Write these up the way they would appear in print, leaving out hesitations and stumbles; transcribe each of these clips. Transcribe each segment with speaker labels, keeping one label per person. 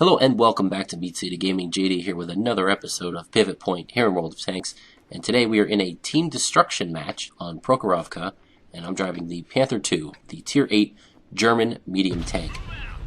Speaker 1: Hello and welcome back to Meat City Gaming. JD here with another episode of Pivot Point here in World of Tanks. And today we are in a team destruction match on Prokhorovka, and I'm driving the Panther II, the Tier VIII German medium tank.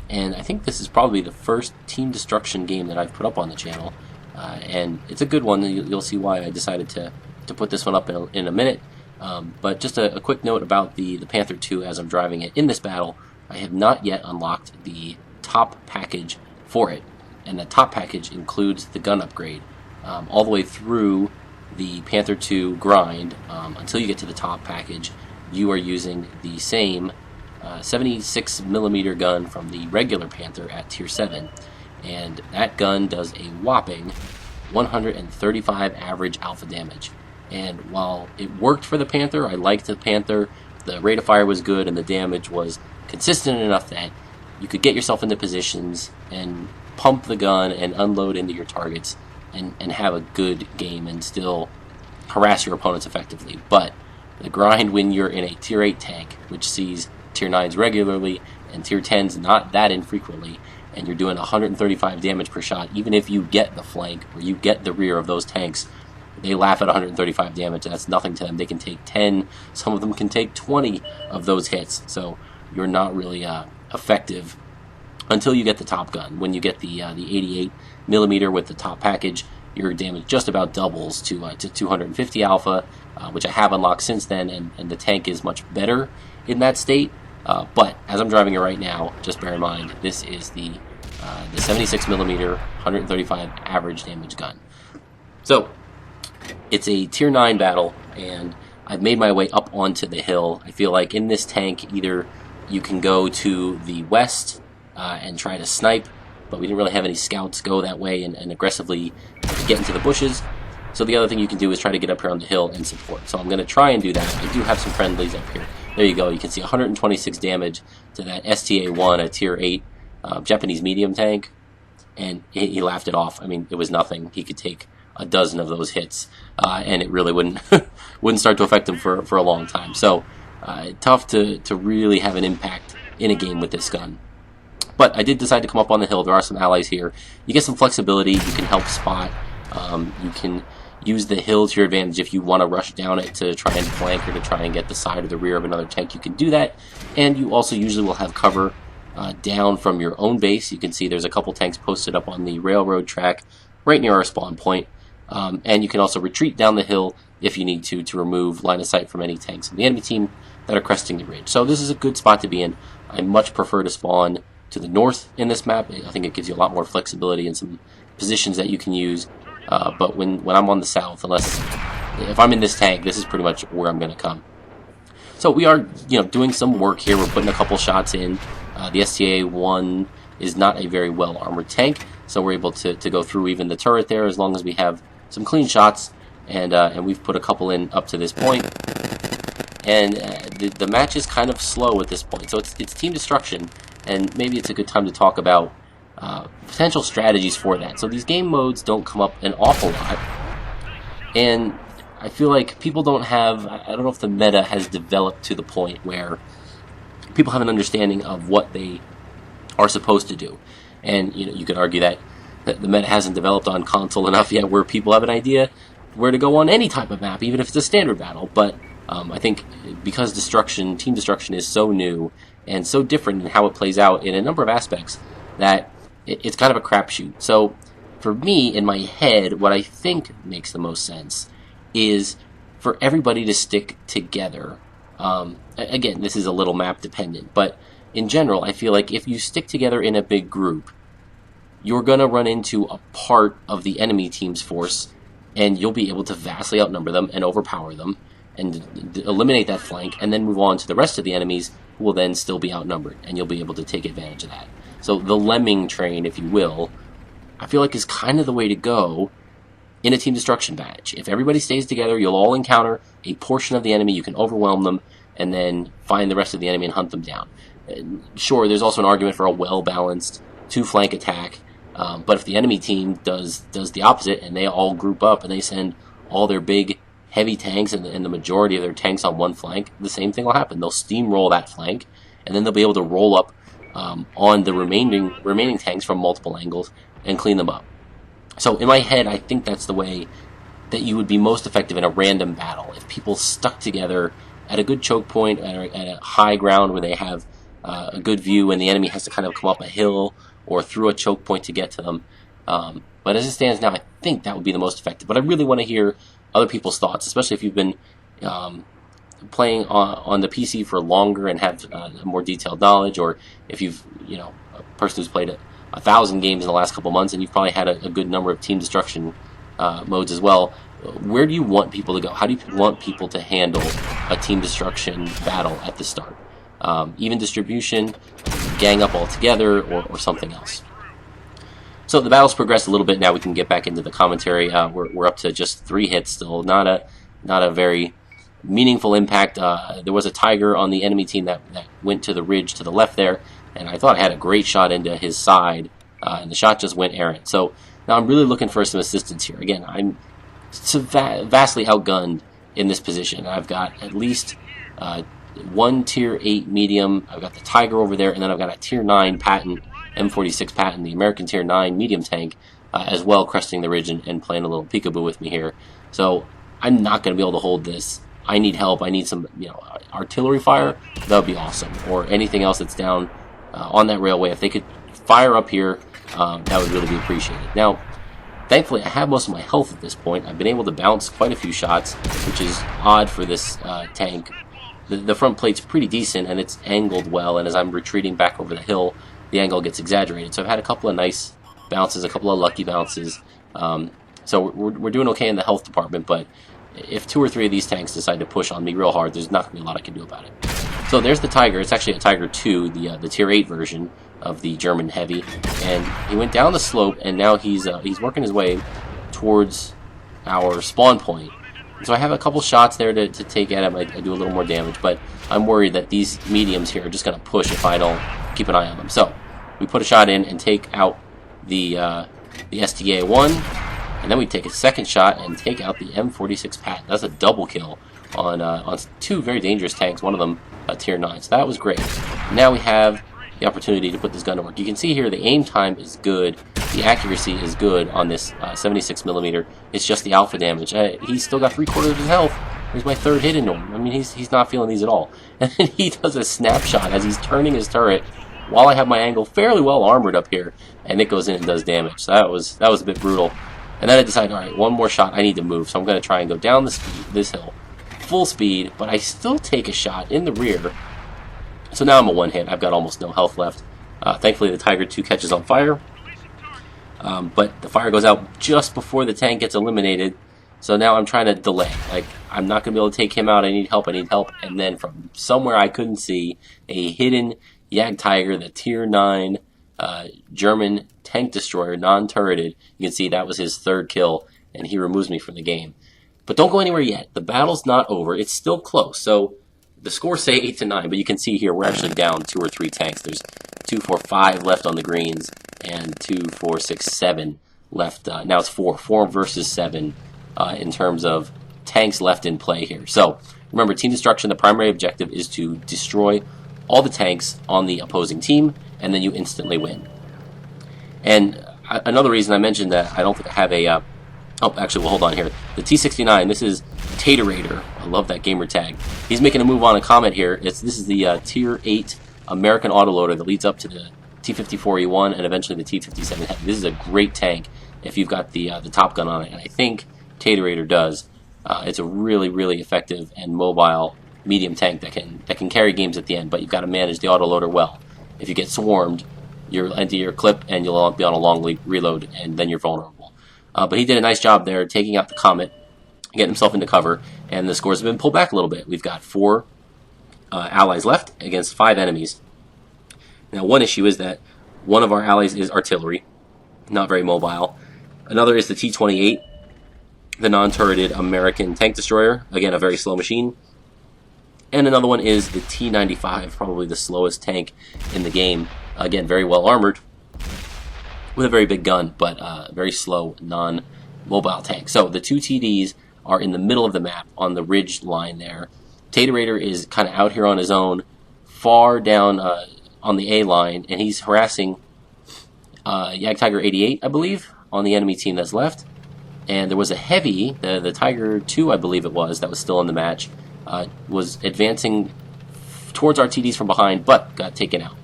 Speaker 1: And I think this is probably the first team destruction game that I've put up on the channel, and it's a good one. You'll see why I decided to put this one up in a minute. But just a quick note about the Panther II as I'm driving it in this battle. I have not yet unlocked the top package for it, and the top package includes the gun upgrade all the way through the Panther II grind. Until you get to the top package, you are using the same 76mm gun from the regular Panther at Tier VII, and that gun does a whopping 135 average alpha damage. And while it worked for the Panther, I liked the Panther, the rate of fire was good, and the damage was consistent enough that you could get yourself into positions and pump the gun and unload into your targets and have a good game and still harass your opponents effectively. But the grind when you're in a Tier 8 tank, which sees Tier 9s regularly and Tier 10s not that infrequently, and you're doing 135 damage per shot, even if you get the flank or you get the rear of those tanks, they laugh at 135 damage. That's nothing to them. They can take 10, some of them can take 20 of those hits. So you're not really effective until you get the top gun. When you get the 88mm with the top package, your damage just about doubles to 250 alpha, which I have unlocked since then, and the tank is much better in that state. But as I'm driving it right now, just bear in mind, this is the 76mm 135 average damage gun. So it's a Tier 9 battle, and I've made my way up onto the hill. I feel like in this tank, either you can go to the west and try to snipe, but we didn't really have any scouts go that way and aggressively get into the bushes. So the other thing you can do is try to get up here on the hill and support. So I'm going to try and do that. I do have some friendlies up here. There you go. You can see 126 damage to that STA-1, a Tier 8 Japanese medium tank, and he laughed it off. I mean, it was nothing. He could take a dozen of those hits, and it really wouldn't start to affect him for a long time. So tough to really have an impact in a game with this gun. But I did decide to come up on the hill. There are some allies here. You get some flexibility. You can help spot. You can use the hill to your advantage if you want to rush down it to try and flank or to try and get the side or the rear of another tank. You can do that. And you also usually will have cover down from your own base. You can see there's a couple tanks posted up on the railroad track right near our spawn point. And you can also retreat down the hill if you need to remove line of sight from any tanks of the enemy team that are cresting the ridge. So this is a good spot to be in. I much prefer to spawn to the north in this map. I think it gives you a lot more flexibility and some positions that you can use. But when I'm on the south, if I'm in this tank, this is pretty much where I'm going to come. So we are, doing some work here. We're putting a couple shots in. The STA-1 is not a very well armored tank, so we're able to go through even the turret there as long as we have some clean shots. And we've put a couple in up to this point. And the match is kind of slow at this point, so it's team destruction, and maybe it's a good time to talk about potential strategies for that. So these game modes don't come up an awful lot, and I feel like people don't have, I don't know if the meta has developed to the point where people have an understanding of what they are supposed to do. And you could argue that the meta hasn't developed on console enough yet where people have an idea where to go on any type of map, even if it's a standard battle. But I think because team destruction is so new and so different in how it plays out in a number of aspects, that it's kind of a crapshoot. So for me, in my head, what I think makes the most sense is for everybody to stick together. Again, this is a little map dependent, but in general, I feel like if you stick together in a big group, you're going to run into a part of the enemy team's force, and you'll be able to vastly outnumber them and overpower them and eliminate that flank, and then move on to the rest of the enemies who will then still be outnumbered, and you'll be able to take advantage of that. So the lemming train, if you will, I feel like is kind of the way to go in a team destruction match. If everybody stays together, you'll all encounter a portion of the enemy, you can overwhelm them, and then find the rest of the enemy and hunt them down. Sure, there's also an argument for a well-balanced two-flank attack, but if the enemy team does the opposite, and they all group up and they send all their big heavy tanks and the majority of their tanks on one flank, the same thing will happen. They'll steamroll that flank, and then they'll be able to roll up on the remaining tanks from multiple angles and clean them up. So in my head, I think that's the way that you would be most effective in a random battle. If people stuck together at a good choke point, at a high ground where they have a good view and the enemy has to kind of come up a hill or through a choke point to get to them. But as it stands now, I think that would be the most effective. But I really want to hear other people's thoughts, especially if you've been playing on the PC for longer and have more detailed knowledge, or if you've, a person who's played 1,000 games in the last couple months and you've probably had a good number of team destruction modes as well. Where do you want people to go? How do you want people to handle a team destruction battle at the start? Even distribution, gang up all together, or something else. So the battle's progressed a little bit now. We can get back into the commentary. We're up to just 3 hits still. Not a very meaningful impact. There was a tiger on the enemy team that went to the ridge to the left there, and I thought I had a great shot into his side, and the shot just went errant. So now I'm really looking for some assistance here. Again, I'm vastly outgunned in this position. I've got at least one Tier 8 medium. I've got the Tiger over there, and then I've got a Tier 9 Patent, M46 Patent, the American Tier 9 medium tank, as well, cresting the ridge and playing a little peekaboo with me here. So I'm not going to be able to hold this. I need help. I need some, artillery fire. That would be awesome. Or anything else that's down on that railway. If they could fire up here, that would really be appreciated. Now, thankfully, I have most of my health at this point. I've been able to bounce quite a few shots, which is odd for this tank. The front plate's pretty decent, and it's angled well, and as I'm retreating back over the hill, the angle gets exaggerated. So I've had a couple of nice bounces, a couple of lucky bounces. So we're doing okay in the health department, but if 2 or 3 of these tanks decide to push on me real hard, there's not going to be a lot I can do about it. So there's the Tiger. It's actually a Tiger II, the Tier 8 version of the German heavy, and he went down the slope, and now he's working his way towards our spawn point. So I have a couple shots there to take at him. I do a little more damage, but I'm worried that these mediums here are just going to push if I don't keep an eye on them. So we put a shot in and take out the STA-1, and then we take a second shot and take out the M46 Patent. That's a double kill on 2 very dangerous tanks, one of them a Tier 9. So that was great. Now we have the opportunity to put this gun to work. You can see here the aim time is good, the accuracy is good on this 76mm. It's just the alpha damage. He's still got 3/4 of his health. There's my 3rd hit into him. I mean, he's not feeling these at all. And then he does a snapshot as he's turning his turret while I have my angle fairly well armored up here, and it goes in and does damage. So that was a bit brutal. And then I decided, all right, one more shot, I need to move. So I'm going to try and go down this hill, full speed, but I still take a shot in the rear. So now I'm a 1-hit. I've got almost no health left. Thankfully, the Tiger II catches on fire. But the fire goes out just before the tank gets eliminated. So now I'm trying to delay. Like, I'm not going to be able to take him out. I need help. And then from somewhere I couldn't see, a hidden Jagdtiger, the Tier 9 German tank destroyer, non-turreted. You can see that was his 3rd kill, and he removes me from the game. But don't go anywhere yet. The battle's not over. It's still close. So the scores say 8-9, but you can see here we're actually down 2 or 3 tanks. There's 2, 4, 5 left on the greens, and 2, 4, 6, 7 left. Now it's 4 versus 7 in terms of tanks left in play here. So remember, team destruction, the primary objective is to destroy all the tanks on the opposing team, and then you instantly win. And another reason I mentioned that I don't think I have a... hold on here. The T69, this is Tatorator. I love that gamer tag. He's making a move on a Comet here. This is the Tier 8 American autoloader that leads up to the T54E1 and eventually the T57 Heavy. This is a great tank if you've got the Top Gun on it, and I think Tatorator does. It's a really, really effective and mobile medium tank that can carry games at the end, but you've got to manage the autoloader well. If you get swarmed, you'll empty your clip and you'll be on a long reload, and then you're vulnerable. But he did a nice job there taking out the Comet, getting himself into cover, and the scores have been pulled back a little bit. We've got 4 allies left against 5 enemies. Now, one issue is that one of our allies is artillery, not very mobile. Another is the T-28, the non-turreted American tank destroyer, again, a very slow machine. And another one is the T-95, probably the slowest tank in the game. Again, very well armored, with a very big gun, but very slow, non-mobile tank. So the 2 TDs are in the middle of the map on the ridge line there. Tatorator is kind of out here on his own, far down on the A line, and he's harassing Tiger 88, I believe, on the enemy team that's left. And there was a heavy, the Tiger II, I believe it was, that was still in the match, was advancing towards our TDs from behind, but got taken out.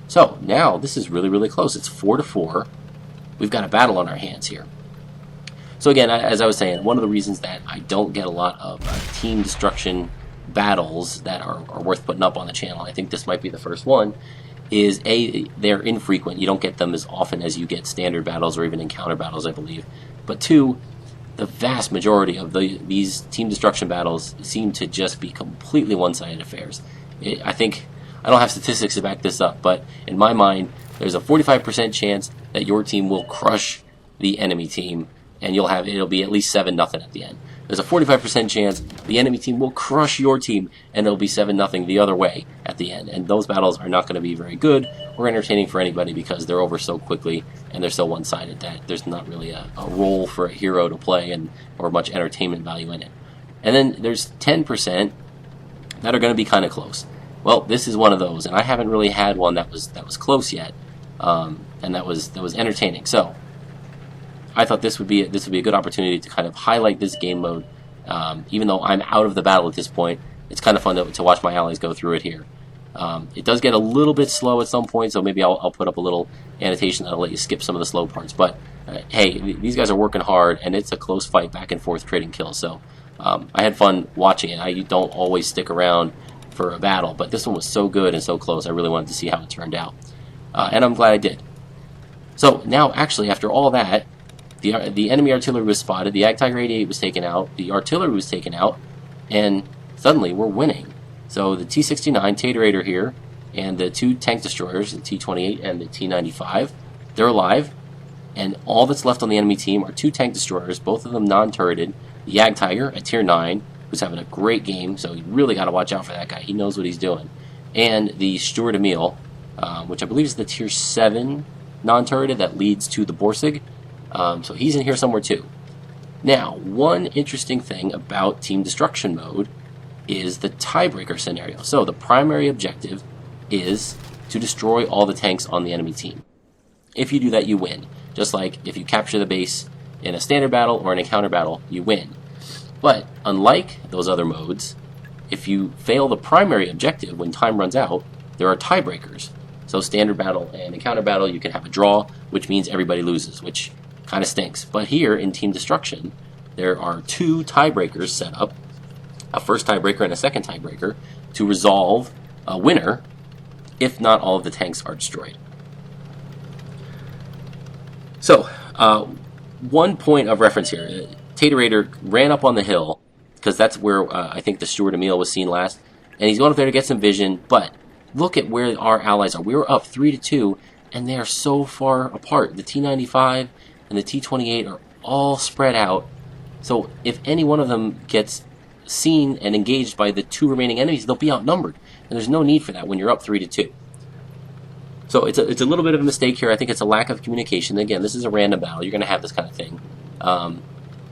Speaker 1: So now this is really, really close. It's 4-4. We've got a battle on our hands here. So again, as I was saying, one of the reasons that I don't get a lot of team destruction battles that are worth putting up on the channel, I think this might be the first one, is they're infrequent. You don't get them as often as you get standard battles or even encounter battles, I believe. But two, the vast majority of these team destruction battles seem to just be completely one-sided affairs. I think, I don't have statistics to back this up, but in my mind, there's a 45% chance that your team will crush the enemy team, and it'll be at least 7-0 at the end. There's a 45% chance the enemy team will crush your team, and it'll be 7-0 the other way at the end. And those battles are not going to be very good or entertaining for anybody because they're over so quickly and they're so one-sided that there's not really a role for a hero to play or much entertainment value in it. And then there's 10% that are going to be kind of close. Well, this is one of those, and I haven't really had one that was close yet, and that was entertaining. So I thought this would be a good opportunity to kind of highlight this game mode. Even though I'm out of the battle at this point, it's kind of fun to watch my allies go through it here. It does get a little bit slow at some point, so maybe I'll put up a little annotation that'll let you skip some of the slow parts. But hey, these guys are working hard, and it's a close fight, back and forth, trading kills. So I had fun watching it. I don't always stick around for a battle, but this one was so good and so close. I really wanted to see how it turned out, and I'm glad I did. So now, actually, after all that, the enemy artillery was spotted, the Tiger 88 was taken out, the artillery was taken out, and suddenly we're winning. So the T-69 Tatorator here, and the two tank destroyers, the T-28 and the T-95, they're alive, and all that's left on the enemy team are two tank destroyers, both of them non-turreted, the Tiger at Tier 9, who's having a great game, so you really got to watch out for that guy. He knows what he's doing. And the Stuart Emil, which I believe is the Tier 7 non-turreted that leads to the Borsig. So he's in here somewhere too. Now, one interesting thing about team destruction mode is the tiebreaker scenario. So the primary objective is to destroy all the tanks on the enemy team. If you do that, you win. Just like if you capture the base in a standard battle or an encounter battle, you win. But unlike those other modes, if you fail the primary objective when time runs out, there are tiebreakers. So standard battle and encounter battle, you can have a draw, which means everybody loses, which kind of stinks. But here in Team Destruction, there are two tiebreakers set up, a first tiebreaker and a second tiebreaker, to resolve a winner if not all of the tanks are destroyed. So, one point of reference here, Tatorator ran up on the hill, because that's where I think the Stuart Emil was seen last, and he's going up there to get some vision, but look at where our allies are. We were up 3-2, and they are so far apart. The T-95 and the T-28 are all spread out, so if any one of them gets seen and engaged by the two remaining enemies, they'll be outnumbered, and there's no need for that when you're up 3-2. So it's a little bit of a mistake here. I think it's a lack of communication. Again, this is a random battle. You're going to have this kind of thing.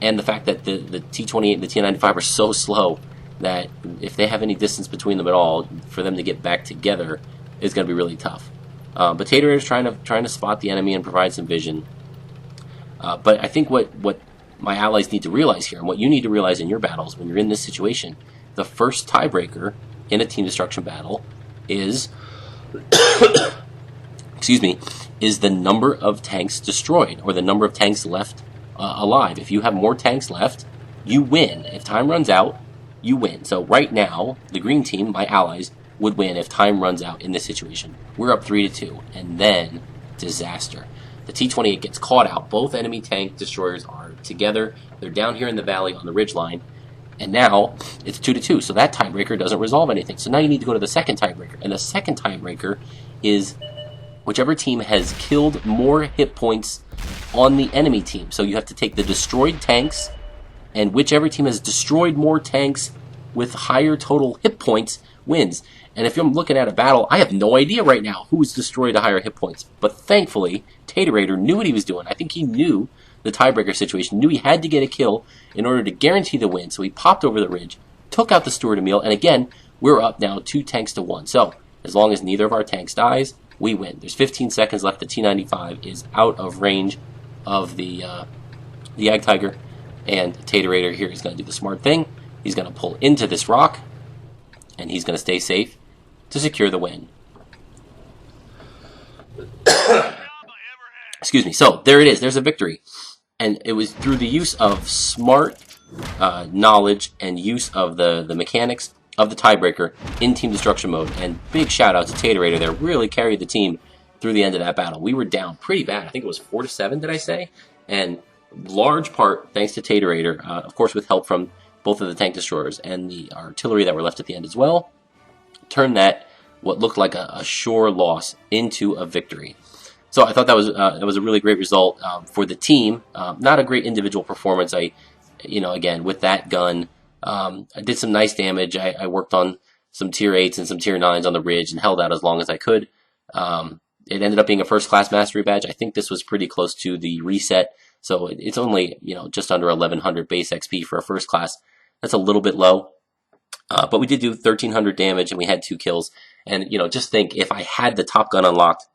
Speaker 1: And the fact that the T-28 and the T-95 are so slow that if they have any distance between them at all, for them to get back together is going to be really tough. But Tatorator is trying to spot the enemy and provide some vision. But I think what my allies need to realize here, and what you need to realize in your battles when you're in this situation, the first tiebreaker in a team destruction battle is is the number of tanks destroyed, or the number of tanks left alive. If you have more tanks left, you win. If time runs out, you win. So right now, the green team, my allies, would win if time runs out in this situation. We're up 3-2, and then disaster. The T-28 gets caught out. Both enemy tank destroyers are together. They're down here in the valley on the ridgeline, and now it's 2-2. So that tiebreaker doesn't resolve anything. So now you need to go to the second tiebreaker, and the second tiebreaker is whichever team has killed more hit points on the enemy team. So you have to take the destroyed tanks, and whichever team has destroyed more tanks with higher total hit points wins. And if I'm looking at a battle, I have no idea right now who's destroyed the higher hit points. But thankfully, Tatorator knew what he was doing. I think he knew the tiebreaker situation, knew he had to get a kill in order to guarantee the win. So he popped over the ridge, took out the Stuart Emil, and again, we're up now 2 tanks to 1. So as long as neither of our tanks dies, we win. There's 15 seconds left. The T-95 is out of range of the Ag Tiger, and Tatorator here is going to do the smart thing. He's going to pull into this rock, and he's going to stay safe to secure the win. Excuse me. So there it is. There's a victory. And it was through the use of smart knowledge and use of the mechanics of the tiebreaker in team destruction mode. And big shout out to Tatorator there. Really carried the team through the end of that battle. We were down pretty bad. I think it was 4-7, did I say? And large part thanks to Tatorator, of course with help from both of the tank destroyers and the artillery that were left at the end as well, turned that what looked like a sure loss into a victory. So I thought that was a really great result for the team. Not a great individual performance. Again, with that gun, I did some nice damage. I worked on some Tier 8s and some Tier 9s on the ridge and held out as long as I could. It ended up being a first-class mastery badge. I think this was pretty close to the reset. So it's only just under 1100 base XP for a first class. That's a little bit low. But we did do 1300 damage and we had 2 kills. And just think, if I had the Top Gun unlocked,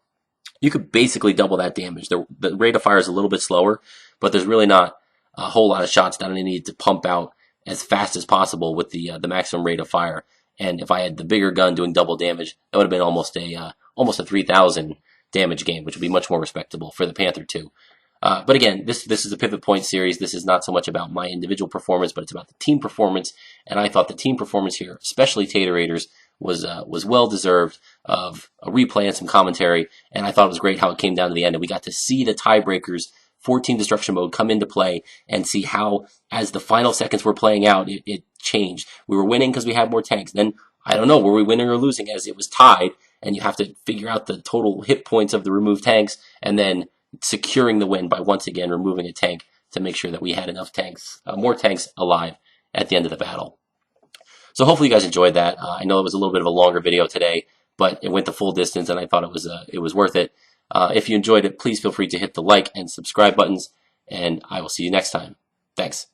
Speaker 1: you could basically double that damage. The rate of fire is a little bit slower, but there's really not a whole lot of shots that I need to pump out as fast as possible with the maximum rate of fire. And if I had the bigger gun doing double damage, that would have been almost a 3000 damage game, which would be much more respectable for the Panther II. But again, this is a pivot point series. This is not so much about my individual performance, but it's about the team performance. And I thought the team performance here, especially Tatorator's, was well deserved of a replay and some commentary. And I thought it was great how it came down to the end, and we got to see the tiebreakers for team destruction mode come into play and see how, as the final seconds were playing out, it changed. We were winning because we had more tanks. Then I don't know, were we winning or losing, as it was tied, and you have to figure out the total hit points of the removed tanks, and then securing the win by once again removing a tank to make sure that we had enough tanks, more tanks alive at the end of the battle. So hopefully you guys enjoyed that. I know it was a little bit of a longer video today, but it went the full distance and I thought it was worth it. If you enjoyed it, please feel free to hit the like and subscribe buttons, and I will see you next time. Thanks.